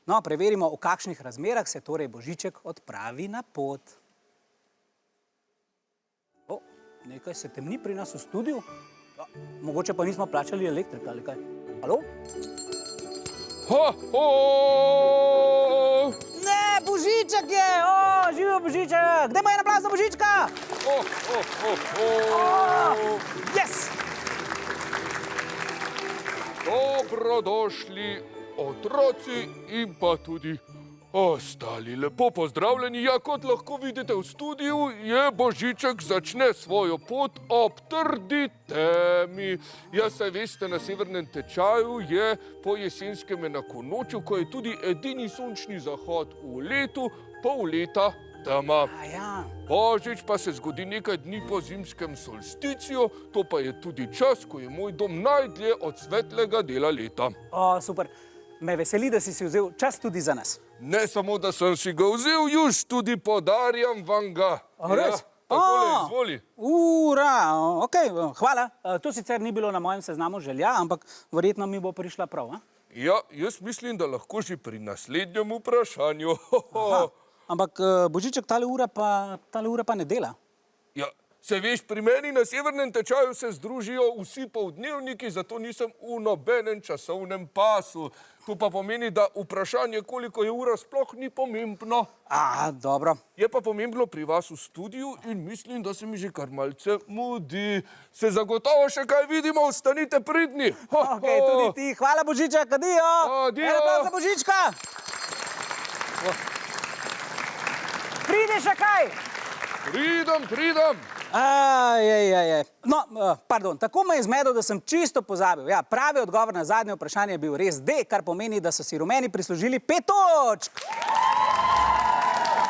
No, preverimo, v kakšnih razmerah se torej Božiček odpravi na pot. O, nekaj se temni pri nas v studiu. Ja, mogoče pa nismo plačali elektrika ali kaj. Halo? Ne, Božiček je! O, živijo Božiček! Kdaj ima en aplavz za Božička? Yes! Dobrodošli otroci in pa tudi ostali. Lepo pozdravljeni. Ja, kot lahko vidite v studiu, je Božiček začne svojo pot ob trdi temi. Ja, saj veste, na severnem tečaju je po jesenskem enakonočju, ko je tudi edini sončni zahod v letu, pol leta tema. Božič pa se zgodi nekaj dni po zimskem solsticiju, to pa je tudi čas, ko je moj dom najdlje od svetlega dela leta. O, super. Me veseli, da si vzel čas tudi za nas. Ne samo, da sem si ga vzel, juž tudi podarjam vam ga. Res? Takole, izvoli. Okej, hvala. To sicer ni bilo na mojem seznamu želja, ampak verjetno mi bo prišla prav, a? Ja, jaz mislim, da lahko že pri naslednjem vprašanju. Ampak Božiček tale ura pa ne dela. Ja, se veš, pri meni na severnem tečaju se združijo vsi poldnevniki, zato nisem v nobenem časovnem pasu. To pa pomeni, da vprašanje, koliko je ura, sploh ni pomembno. Dobro. Je pa pomembno pri vas v studiu in mislim, da se mi že kar malce mudi. Se zagotovo še kaj vidimo, ostanite pridni. Okej, tudi ti. Hvala, Božiček, adijo. Adijo. En aplavz za Božička. Pridi še kaj? Pridem. No, pardon, tako me je zmedel, da sem čisto pozabil. Ja, pravi odgovor na zadnje vprašanje je bil res D, kar pomeni, da so si rumeni prislužili 5 točk.